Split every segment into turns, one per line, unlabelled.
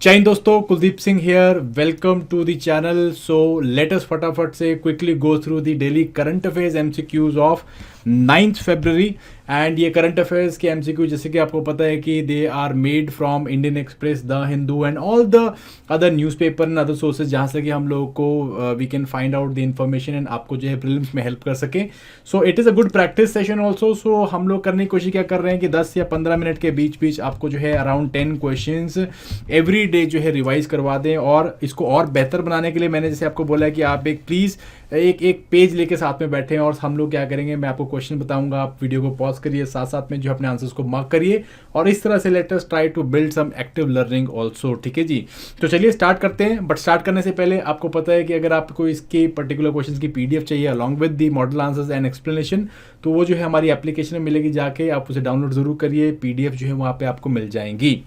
जय हिंद दोस्तों, Kuldeep Singh here. Welcome to the channel. So let us फटाफट से quickly go through the daily current affairs MCQs of 9th February. And ये current affairs के MCQ जैसे कि आपको पता है कि they are made from Indian Express, the Hindu and all the other newspaper and other sources, जहाँ से कि हम लोगों को we can find out the information and आपको जो है प्रीलिम्स में हेल्प कर सके। So it is a good practice session also. So हम लोग करने की कोशिश क्या कर रहे हैं कि 10 या 15 मिनट के बीच बीच आपको जो है अराउंड 10 क्वेश्चंस एवरी डे जो है रिवाइज करवा दें। और इसको और बेहतर बनाने के लिए मैंने जैसे आपको बोला है कि आप एक प्लीज़ एक पेज लेके साथ में बैठे हैं और हम लोग क्या करेंगे, मैं आपको क्वेश्चन बताऊंगा, आप वीडियो को पॉज करिए, साथ साथ में जो अपने आंसर्स को मार्क करिए और इस तरह से let us try to build some active learning also. ठीक है जी, तो चलिए स्टार्ट करते हैं। बट स्टार्ट करने से पहले आपको पता है कि अगर आपको इसके पर्टिकुलर क्वेश्चन की पीडीएफ चाहिए along with the model answers and explanation, तो वो जो है हमारी एप्लीकेशन में मिलेगी, जाके आप उसे डाउनलोड जरूर करिए। पीडीएफ जो है वहाँ पे आपको मिल जाएंगी।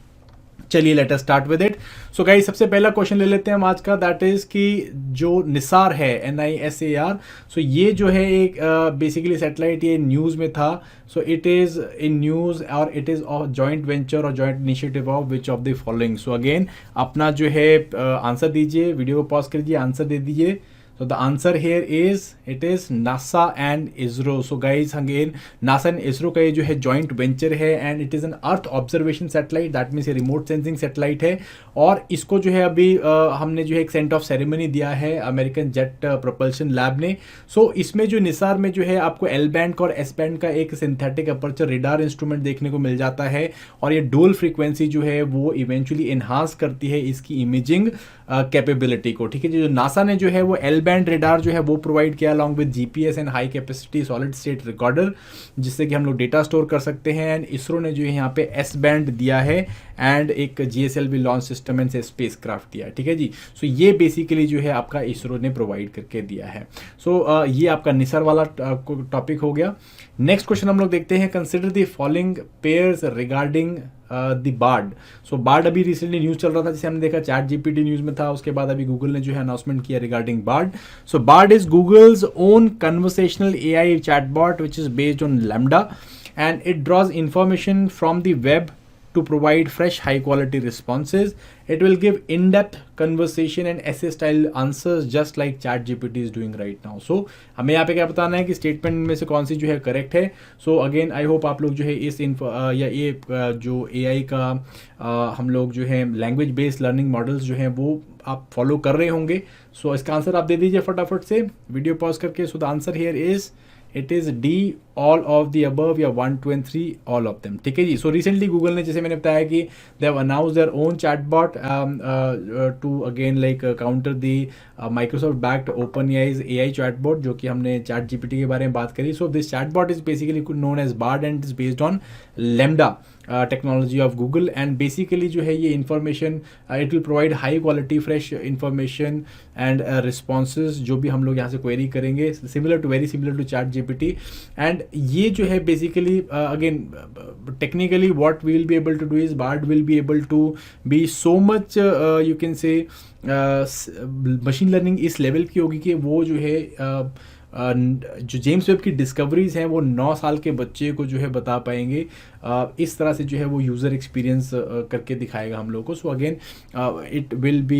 चलिए let us start with it. So guys, सबसे पहला क्वेश्चन ले लेते हैं हम आज का। दैट इज कि जो निसार है, NISAR, सो ये जो है एक बेसिकली सैटेलाइट, ये न्यूज़ में था। सो इट इज़ इन न्यूज़ और इट इज़ जॉइंट वेंचर और joint initiative of which of the following. So again अपना जो है आंसर दीजिए, वीडियो को पॉज कीजिए, आंसर दे दीजिए। So the answer here is it is NASA and ISRO. So guys, again NASA and ISRO का ये जो है joint venture है and it is an Earth observation satellite, that means ये remote sensing satellite है। और इसको जो है अभी हमने जो है एक सेंट ऑफ सेरेमनी दिया है अमेरिकन जेट प्रोपल्शन लैब ने। सो इसमें जो निसार में जो है आपको L बैंड का और S बैंड का एक सिंथेटिक अपर्चर रेडार इंस्ट्रूमेंट देखने को मिल जाता है और ये डुअल फ्रीक्वेंसी जो है वो इवेंचुअली एनहांस करती है इसकी इमेजिंग कैपेबिलिटी को। ठीक है, जो नासा ने जो है वो L बैंड रेडार जो है वो प्रोवाइड किया along with GPS and high capacity solid state recorder, जिससे कि हम लोग डेटा स्टोर कर सकते हैं। एंड इसरो ने जो है यहाँ पे S बैंड दिया है एंड एक GSLV launch system and space craft दिया है। ठीक है जी, सो ये बेसिकली जो है आपका इसरो ने प्रोवाइड करके दिया है। सो ये आपका निसार वाला टॉपिक हो गया। नेक्स्ट क्वेश्चन हम लोग देखते हैं। Consider the following pairs regarding the Bard. So Bard अभी रिसेंटली न्यूज़ चल रहा था, जिसे हमने देखा चैट GPT न्यूज़ में था, उसके बाद अभी गूगल ने जो है अनाउंसमेंट किया regarding Bard. So Bard is Google's own conversational AI chatbot which is based on Lambda and it draws information from the web to provide fresh high quality responses. It will give in-depth conversation and essay style answers just like ChatGPT is doing right now. So हमें यहाँ पे क्या बताना है कि statement में से कौन सी जो है करेक्ट है। सो अगेन आई होप आप लोग जो है इस या ये जो AI का हम लोग जो है लैंग्वेज बेस्ड लर्निंग मॉडल्स जो हैं वो आप फॉलो कर रहे होंगे। सो इसका आंसर आप दे दीजिए फटाफट से वीडियो पॉज करके। So the answer here is it is D, all of the above, या 1, 2 and 3 ऑल ऑफ देम। ठीक है जी, सो रिसेंटली गूगल ने जैसे मैंने बताया कि they have announced their own chatbot to again like counter the Microsoft backed OpenAI's AI chatbot, जो कि हमने चैट GPT के बारे में बात करी। So this chatbot is basically known as Bard and is based on Lambda technology of Google. And basically जो है ये information it will provide high quality fresh information and responses जो भी हम लोग यहाँ से क्वेरी करेंगे, very similar to chat GPT। And ये जो है basically again technically what we will be able to do is Bard will be able to be so much you can say machine learning इस level की होगी कि वो जो है जो जेम्स वेब की डिस्कवरीज हैं वो 9 साल के बच्चे को जो है बता पाएंगे। इस तरह से जो है वो यूज़र एक्सपीरियंस करके दिखाएगा हम लोग को। So again it will be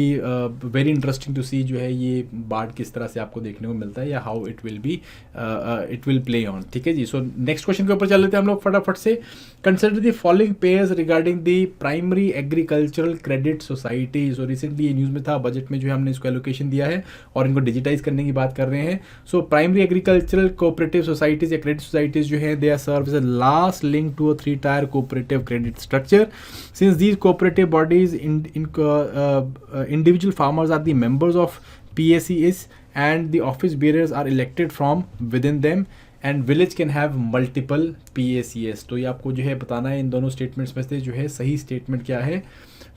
very interesting to see जो है ये बार्ड किस तरह से आपको देखने को मिलता है या how it will play on. ठीक है जी, सो नेक्स्ट क्वेश्चन के ऊपर चल लेते हैं हम लोग फटाफट से। Consider the following pairs regarding the primary agricultural credit society. So recently ये न्यूज़ में था, बजट में जो है हमने इसको एलोकेशन दिया है और इनको डिजिटाइज करने की बात कर रहे हैं। So primary agricultural cooperative societies या क्रेडिट सोसाइटीज जो है they are serve as a last link to a 3-tier cooperative credit structure. Since these cooperative bodies individual farmers are the members of PACS and the office bearers are elected from within them and village can have multiple PACS. तो ये आपको जो है बताना है इन दोनों statements में से जो है सही स्टेटमेंट क्या है।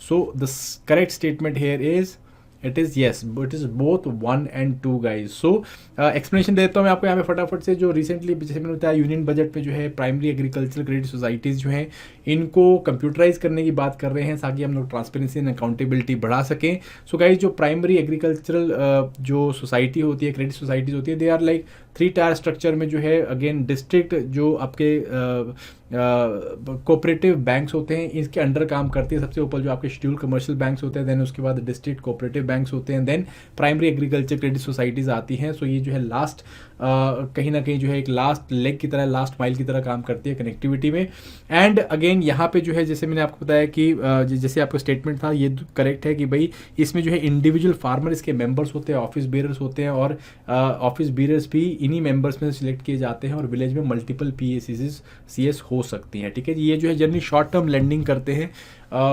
So the correct statement here is it is yes, it is both 1 and 2 guys. So explanation देता हूँ मैं आपको यहाँ पे फटाफट से। जो रिसेंटली जैसे मैंने बताया यूनियन बजट में जो है प्राइमरी एग्रीकल्चर क्रेडिट सोसाइटीज़ जो हैं इनको कंप्यूटराइज करने की बात कर रहे हैं ताकि हम लोग ट्रांसपेरेंसी एंड अकाउंटेबिलिटी बढ़ा सकें। सो गाइज जो प्राइमरी एग्रीकल्चरल जो सोसाइटी होती है, क्रेडिट सोसाइटीज़ होती है, they are like 3 tier structure में जो है अगेन डिस्ट्रिक्ट जो आपके कोऑपरेटिव बैंक्स होते हैं इसके अंडर काम करती है। सबसे ऊपर जो आपके शेड्यूल कमर्शियल बैंक्स होते हैं, देन उसके बाद डिस्ट्रिक्ट कोऑपरेटिव बैंक्स होते हैं, then primary agriculture credit societies आती हैं। सो ये जो है लास्ट कहीं ना कहीं जो है एक लास्ट लेग की तरह, लास्ट माइल की तरह काम करती है कनेक्टिविटी में। एंड अगेन यहाँ पे जो है जैसे मैंने आपको बताया कि जैसे आपका स्टेटमेंट था ये करेक्ट है कि भाई इसमें जो है इंडिविजुअल फार्मर इसके मेंबर्स होते हैं, ऑफिस बेरर्स होते हैं, और ऑफिस बेरर्स भी इन्हीं मेंबर्स में सिलेक्ट किए जाते हैं, और विलेज में मल्टीपल PACS हो सकती हैं। ठीक है जी, ये जो है जनरली शॉर्ट टर्म लेंडिंग करते हैं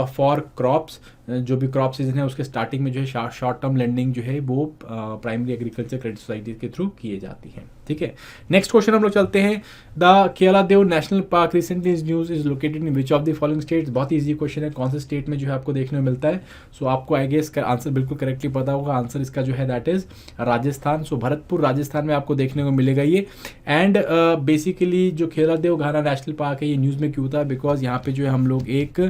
फॉर क्रॉप्स, जो भी क्रॉप सीजन है उसके स्टार्टिंग में जो है शॉर्ट टर्म लेंडिंग जो है वो प्राइमरी एग्रीकल्चर क्रेडिट सोसाइटी के थ्रू किए जाती है। ठीक है, नेक्स्ट क्वेश्चन हम लोग चलते हैं। The Keoladeo national park recently news is located in which of the following states. बहुत ईजी क्वेश्चन है, कौन से स्टेट में जो है आपको देखने को मिलता है। सो आपको आई गेस का आंसर बिल्कुल करेक्टली पता होगा। आंसर इसका जो है दैट इज राजस्थान। सो भरतपुर राजस्थान में आपको देखने को मिलेगा ये। एंड बेसिकली जो केलादेव घाना नेशनल पार्क है ये न्यूज़ में क्यों था, बिकॉज यहाँ पे जो है हम लोग एक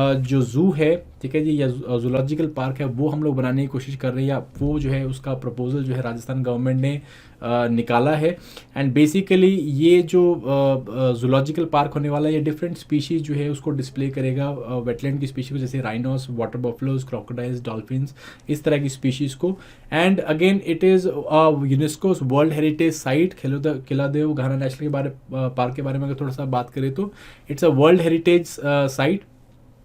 जो जू है, ठीक है जी, या जूलॉजिकल पार्क है वो हम लोग बनाने की कोशिश कर रहे हैं, या वो जो है उसका प्रपोजल जो है राजस्थान गवर्नमेंट ने निकाला है। एंड बेसिकली ये जो जूलॉजिकल पार्क होने वाला है ये डिफरेंट स्पीशीज जो है उसको डिस्प्ले करेगा, वेटलैंड की स्पीशीज को, जैसे rhinos, water buffaloes, crocodiles, dolphins, इस तरह की स्पीशीज को। And again it is UNESCO's world heritage site. Keoladeo Ghana national park के बारे में अगर थोड़ा सा बात करें तो it's a world heritage site.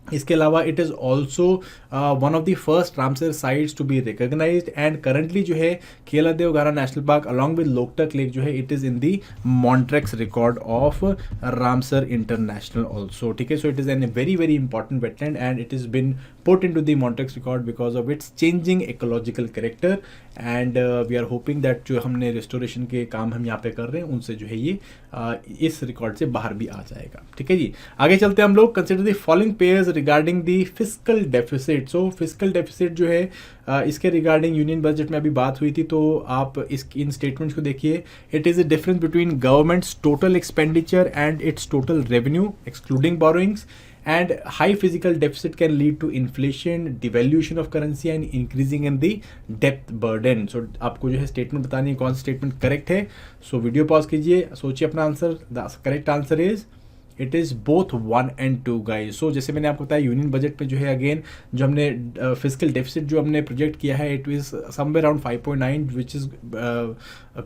इसके अलावा it is also one of the first Ramsar sites to be recognised. And currently जो है Keoladeo Ghana national park along with Loktak lake जो है it is in the Montreux record of Ramsar international also. ठीक है, so it is an very very important wetland and it is been put into the Montreux record because of its changing ecological character and we are hoping that जो हमने restoration के काम हम यहाँ पे कर रहे हैं उनसे जो है ये इस रिकॉर्ड से बाहर भी आ जाएगा। ठीक है जी, आगे चलते हैं हम लोग। Consider the following pairs regarding the fiscal deficit. So fiscal deficit जो है इसके रिगार्डिंग यूनियन बजट में अभी बात हुई थी, तो आप इन स्टेटमेंट्स को देखिए। It is a difference between governments total expenditure and it's total revenue excluding borrowings. And high physical deficit can lead to inflation, devaluation of currency and increasing in the debt burden. So आपको जो है statement बतानी है कौन सा statement correct है। So video pause कीजिए, सोचिए अपना answer. The correct answer is it is both 1 and 2 guys. So जैसे मैंने आपको बताया यूनियन बजट में जो है अगेन जो हमने फिजिकल डेफिसिट जो हमने प्रोजेक्ट किया है it is somewhere around 5.9 which is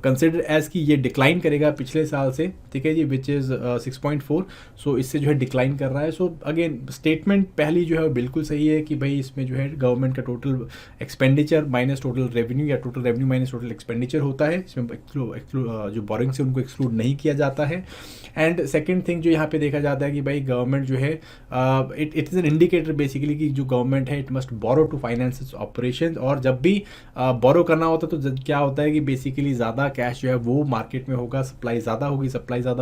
consider as कि ये डिक्लाइन करेगा पिछले साल से। ठीक है जी, विच इज़ 6.4। सो इससे जो है डिक्लाइन कर रहा है। सो अगेन स्टेटमेंट पहली जो है बिल्कुल सही है कि भाई इसमें जो है गवर्नमेंट का total expenditure minus total revenue या total revenue minus total expenditure होता है। इसमें जो बोरिंग से उनको एक्सक्लूड नहीं किया जाता है। एंड सेकेंड थिंग जो यहाँ पे देखा जाता है कि भाई गवर्नमेंट जो है it is an indicator basically कि जो गवर्नमेंट है it must borrow to finance its operation. और जब भी बोरो करना होता है तो क्या होता है कि बेसिकली ज़्यादा कैश जो है वो मार्केट में होगा, सप्लाई ज़्यादा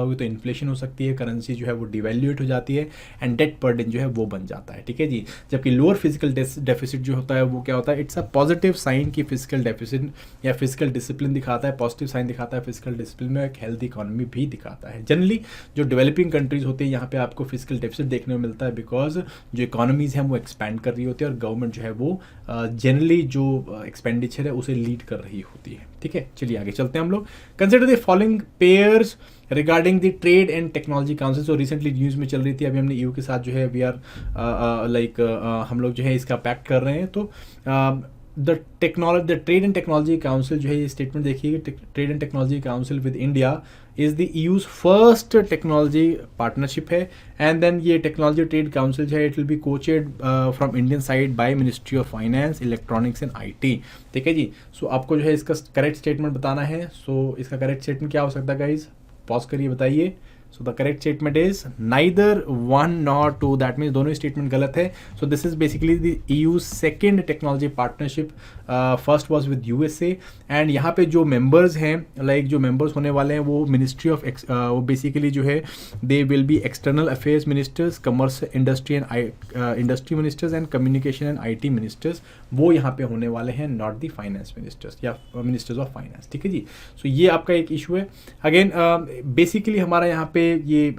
होगी तो इन्फ्लेशन हो सकती है, करेंसी जो है वो डिवैल्यूएट हो जाती है एंड डेट बर्डन जो है वो बन जाता है। ठीक है जी, जबकि लोअर फिजिकल डेफिसिट जो होता है वो क्या होता है, इट्स अ पॉजिटिव साइन कि फिजिकल डेफिसिट या फिजिकल डिसिप्लिन दिखाता है, पॉजिटिव साइन दिखाता है फिजिकल डिसिप्लिन में, एक हेल्दी इकोनॉमी भी दिखाता है। जनरली जो डेवलपिंग कंट्रीज होती है यहाँ पे आपको फिजिकल डेफिसिट देखने को मिलता है बिकॉज जो इकोनॉमीज हैं वो एक्सपैंड कर रही होती है और गवर्नमेंट जो है वो जनरली जो एक्सपेंडिचर है उसे लीड कर रही होती है। ठीक है, चलिए आगे चलते हैं हम लोग। Consider the following pairs regarding the trade and technology council. So recently news में चल रही थी, अभी हमने ईयू के साथ जो है वी आर हम लोग जो है इसका पैक्ट कर रहे हैं। तो the trade and technology council जो है ये स्टेटमेंट देखिए, trade and technology council with India is the EU's first technology partnership है। एंड देन ये टेक्नोलॉजी ट्रेड काउंसिल जो है it will be coached from Indian side by ministry of finance, electronics and IT। ठीक है जी, सो आपको जो है इसका करेक्ट स्टेटमेंट बताना है। सो इसका करेक्ट स्टेटमेंट क्या हो सकता है गाइज, पॉज करिए बताइए। So the correct statement is neither 1 nor 2, that means दोनों स्टेटमेंट गलत है। So this is basically the EU second technology partnership, first was with USA। And यहाँ पे जो मेंबर्स हैं जो मेंबर्स होने वाले हैं वो मिनिस्ट्री ऑफ वो बेसिकली जो है they will be external affairs ministers, commerce industry and industry ministers and communication and IT ministers, वो यहाँ पे होने वाले हैं, नॉट द फाइनेंस मिनिस्टर्स या मिनिस्टर्स ऑफ फाइनेंस। ठीक है जी, सो ये आपका एक इशू है। अगेन बेसिकली हमारा यहाँ पे ये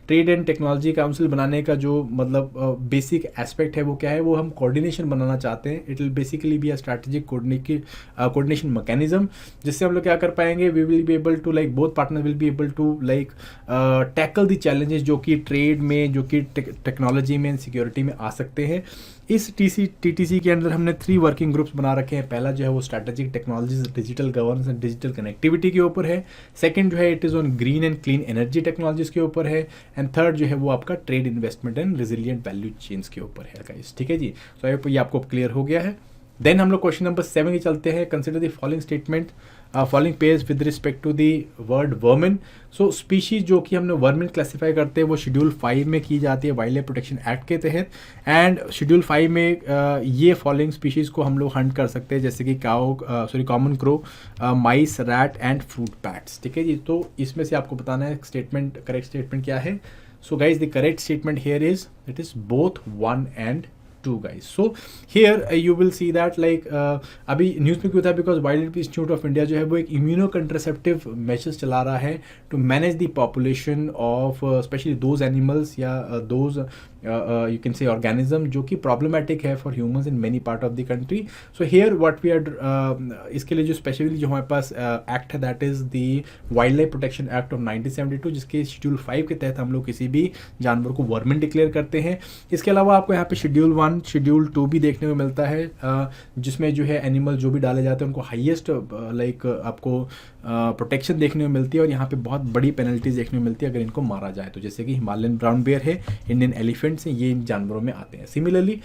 ट्रेड एंड टेक्नोलॉजी काउंसिल बनाने का जो मतलब बेसिक एस्पेक्ट है वो क्या है, वो हम कोऑर्डिनेशन बनाना चाहते हैं. It will basically be a strategic coordination mechanism, जिससे हम लोग क्या कर पाएंगे, we will be able to like both partner will be able to like tackle the challenges जो कि ट्रेड में, जो कि टेक्नोलॉजी में, सिक्योरिटी में आ सकते हैं. इस टीटीसी के अंदर हमने 3 वर्किंग ग्रुप्स बना रखे हैं. पहला जो है वो strategic technologies, digital governance and digital connectivity के ऊपर है. सेकंड जो है it is on green and clean energy technologies के ऊपर है. एंड थर्ड जो है वो आपका trade, investment and resilient value chains के ऊपर है गाइस. ठीक है जी. सो ये आपको क्लियर हो गया है. देन हम लोग क्वेश्चन नंबर 7 की चलते हैं. Consider the following statement, following pairs with respect to the word vermin. So species जो कि हमने वर्मिन क्लासीफाई करते हैं वो शेड्यूल 5 में की जाती है वाइल्ड लाइफ प्रोटेक्शन एक्ट के तहत. एंड शेड्यूल 5 में ये फॉलोइंग स्पीशीज़ को हम लोग हंट कर सकते हैं, जैसे कि common crow, mice, rat and fruit bats. ठीक है जी. तो इसमें से आपको बताना है स्टेटमेंट, करेक्ट स्टेटमेंट क्या है. So guys the correct statement here is it is both 1 and 2 guys. So here you will see that like अभी न्यूज़ में क्यों था, because wild life institute of India जो है वो एक इम्यूनो कंट्रासेप्टिव मेजर्स चला रहा है to manage the population of specially those animals या those you can say organism जो कि problematic है for humans in many part of the country. So here what we are इसके लिए जो स्पेशली जो हमारे पास एक्ट है that is the wild life protection act of 1972, जिसके शेड्यूल 5 के तहत हम लोग किसी भी जानवर को वर्मिन डिक्लेयर करते हैं. इसके अलावा आपको यहाँ पे शेड्यूल 1, शेड्यूल 2 भी देखने को मिलता है, जिसमें जो है एनिमल जो भी डाले जाते हैं उनको हाईएस्ट लाइक आपको प्रोटेक्शन देखने को मिलती है, और यहाँ पे बहुत बड़ी पेनल्टीज देखने को मिलती है अगर इनको मारा जाए तो, जैसे कि हिमालयन ब्राउन बेयर है, इंडियन एलिफेंट्स हैं, ये इन जानवरों में आते हैं. सिमिलरली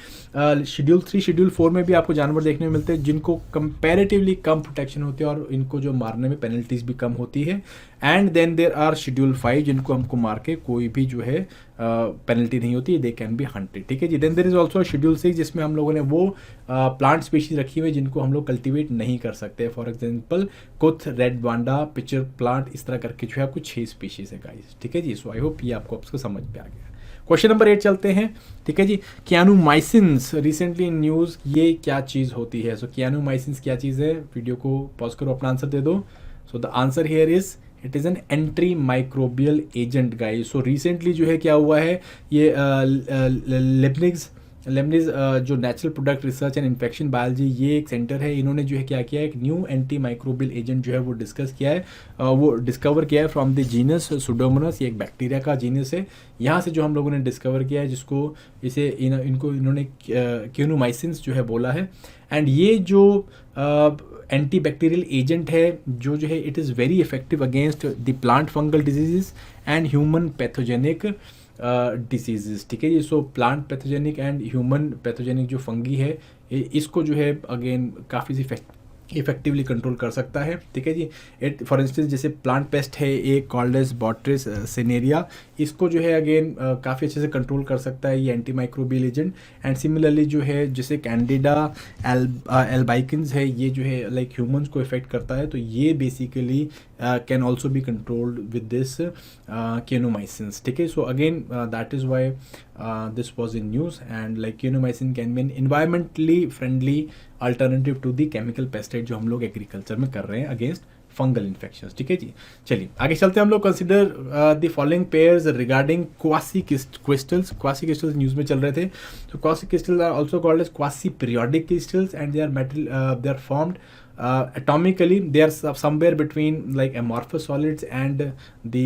शेड्यूल 3, शेड्यूल 4 में भी आपको जानवर देखने को मिलते हैं जिनको कंपैरेटिवली कम प्रोटेक्शन होती है और इनको जो मारने में पेनल्टीज भी कम होती है. And then there are schedule 5 जिनको हमको मार के कोई भी जो है पेनल्टी नहीं होती, दे कैन बी हंटेड. ठीक है जी. Then there is also schedule 6 जिसमें हम लोगों ने वो प्लांट स्पीशीज रखी हुई है जिनको हम लोग कल्टिवेट नहीं कर सकते. फॉर एग्जाम्पल कुथ, रेड बांडा, पिचर प्लांट, इस तरह करके जो है आपको 6 स्पीशीज है गाइस. ठीक है जी. सो आई होप ये आपको समझ में आ गया. क्वेश्चन नंबर 8 चलते हैं. ठीक है जी. क्यानुमाइसिन्स रिसेंटली इन न्यूज़, ये क्या चीज़ होती है. सो क्यानुमाइसिन्स क्या चीज़ है, वीडियो को पॉज करो, अपना आंसर दे दो. So the answer here is it is an anti microbial agent guys. So recently जो है क्या हुआ है, ये लेबनिज जो natural product research and infection biology, ये एक सेंटर है, इन्होंने जो है क्या किया है, एक न्यू एंटी माइक्रोबियल एजेंट जो है वो डिस्कस किया है, वो डिस्कवर किया है फ्रॉम द जीनस सुडोमोनास. ये एक बैक्टीरिया का जीनस है, यहाँ से जो हम लोगों ने डिस्कवर किया है, जिसको इन्होंने क्यानुमाइसिन्स जो है बोला है. एंड ये जो एंटी बैक्टीरियल एजेंट है जो है it is very effective against the plant fungal diseases and human pathogenic diseases. ठीक है जी. So plant pathogenic and human pathogenic जो फंगी है, इसको जो है अगेन काफ़ी इफेक्टिवली कंट्रोल कर सकता है. ठीक है जी. फॉर इंस्टेंस जैसे प्लांट पेस्ट है एक कॉल्ड एज बॉट्रिस सिनेरिया, इसको जो है अगेन काफ़ी अच्छे से कंट्रोल कर सकता है ये anti microbial agent. And similarly जो है जैसे कैंडिडा एल्बाइकिन्स है, ये जो है लाइक ह्यूमंस को इफेक्ट करता है, तो ये basically can also be controlled with this kanamycins. ठीक है. So again that is why this was in news, and like kanamycin can be an environmentally friendly alternative to the chemical pesticide जो हम लोग agriculture में कर रहे हैं against fungal infections. ठीक है जी. चलिए आगे चलते हैं हम लोग. Consider the following pairs regarding quasi crystals. Quasi crystals news में चल रहे थे. तो quasi crystals are also called as quasi periodic crystals and they are formed atomically. They are somewhere between like amorphous solids and the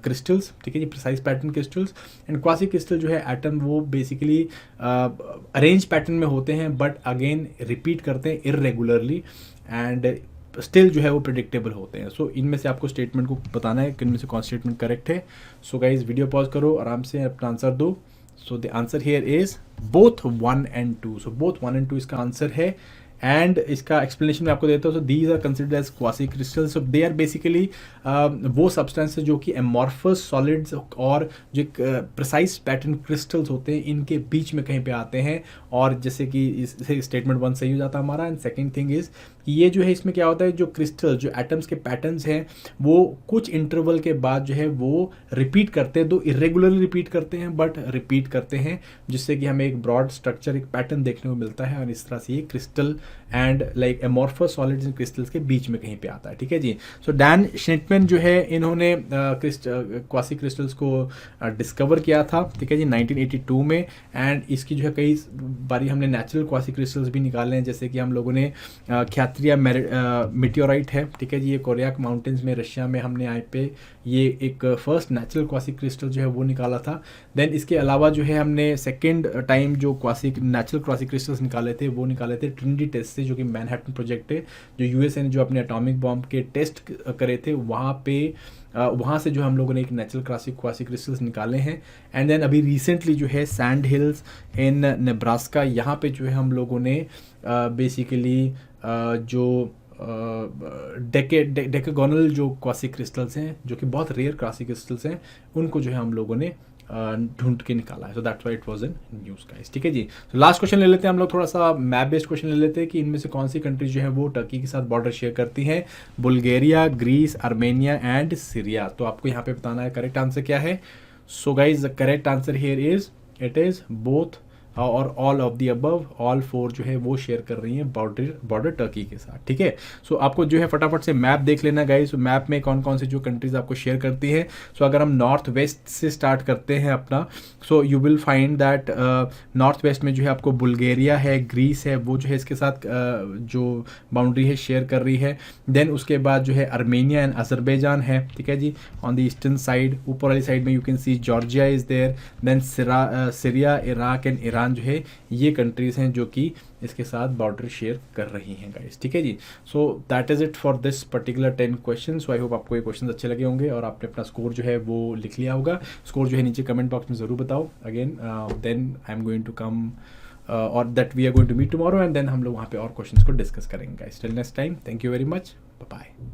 crystals. ठीक है जी. precise pattern crystals. and quasi crystal जो है atom वो basically arrange pattern में होते हैं, but again repeat करते हैं इरेगुलरली एंड स्टिल जो है वो प्रिडिक्टेबल होते हैं. सो इनमें से आपको स्टेटमेंट को बताना है कि इनमें से कौन स्टेटमेंट करेक्ट है. सो गाइज वीडियो पॉज करो, आराम से अपना आंसर दो. So the answer here is both 1 and 2. So both 1 and 2 इसका आंसर है. एंड इसका एक्सप्लेनेशन मैं आपको देता हूँ. So these are considered as quasi crystals. So they are basically वो सब्सटेंसेस जो कि एमॉर्फस सॉलिड्स और जो प्रिसाइज पैटर्न क्रिस्टल्स होते हैं इनके बीच में कहीं पे आते हैं. और जैसे कि इस स्टेटमेंट 1 सही हो जाता है हमारा. एंड सेकेंड थिंग इज कि ये जो है इसमें क्या होता है, जो क्रिस्टल जो एटम्स के पैटर्न्स हैं वो कुछ इंटरवल के बाद जो है वो रिपीट करते हैं, दो इरेगुलरली रिपीट करते हैं बट रिपीट करते हैं, जिससे कि हमें हमें एक ब्रॉड स्ट्रक्चर, एक पैटर्न देखने को मिलता है, और इस तरह से ये crystal and like amorphous solids and crystals के बीच में कहीं पे आता है, ठीक है जी। सो डैन श्निटमैन जो है, इन्होंने क्वासी क्रिस्टल्स को डिस्कवर किया था, ठीक है जी, 1982 में। एंड इसकी जो है कई बारी हमने नेचुरल क्वासी क्रिस्टल्स भी निकाले हैं, जैसे कि हम लोगों ने ख्यात्रिया मेटियोराइट है, ठीक है जी, ये कोरियाक माउंटेन्स में रशिया में हमने यहाँ पे ये एक फर्स्ट नेचुरल क्वासी क्रिस्टल जो है वो निकाला था। देन इसके अलावा जो है हमने सेकेंड टाइम जो नेचुरल क्वासी क्रिस्टल्स निकाले थे वो निकाले थे ट्रिनिटी टेस्ट से, जो कि मैनहट्टन प्रोजेक्ट है, जो यूएसए ने जो अपने एटॉमिक बॉम्ब के टेस्ट करे थे वहाँ से जो हम लोगों ने एक नेचुरल क्वासी क्रिस्टल्स निकाले हैं। एंड देन अभी रिसेंटली जो है सैंड हिल्स इन नेब्रास्का, यहाँ पे जो है हम लोगों ने बेसिकली जो डेकागोनल जो क्वासी क्रिस्टल्स हैं, जो कि बहुत रेयर क्वासी क्रिस्टल्स हैं, उनको जो है हम लोगों ने ढूंढ के निकाला है। So that's why it was in news guys, ठीक है जी। तो लास्ट क्वेश्चन ले लेते हैं हम लोग, थोड़ा सा मैप बेस्ड क्वेश्चन ले लेते हैं कि इनमें से कौन सी कंट्रीज जो है वो टर्की के साथ बॉर्डर शेयर करती हैं। Bulgaria, Greece, Armenia and Syria. तो आपको यहाँ पे बताना है करेक्ट आंसर क्या है। So guys the correct answer here is it is both और all of the above, all 4 जो है वो शेयर कर रही हैं बॉर्डर टर्की के साथ, ठीक है। सो आपको जो है फटाफट से मैप देख लेना गाइस। तो मैप में कौन कौन से जो कंट्रीज आपको शेयर करती है। सो अगर हम नॉर्थ वेस्ट से स्टार्ट करते हैं अपना, so you will find that north west में जो है आपको बुल्गारिया है, ग्रीस है, वो जो है इसके साथ जो बाउंड्री है शेयर कर रही है। देन उसके बाद जो है आर्मेनिया एंड अजरबैजान है, ठीक है जी, ऑन द ईस्टर्न साइड। ऊपर वाली साइड में you can see Georgia is there. Then Syria, Iraq and Iran जो है ये कंट्रीज हैं जो कि इसके साथ बॉर्डर शेयर कर रही हैं गाइस, ठीक है जी। So that is it for this particular 10 question. So I hope आपको ये क्वेश्चन अच्छे लगे होंगे और आपने अपना स्कोर जो है वो लिख लिया होगा। स्कोर जो है नीचे कमेंट बॉक्स में ज़रूर बताओ। Again then I am going to come और that we are going to meet tomorrow, and then हम लोग वहाँ पे और क्वेश्चंस को डिस्कस करेंगे guys. Till next time, thank you very much, bye bye.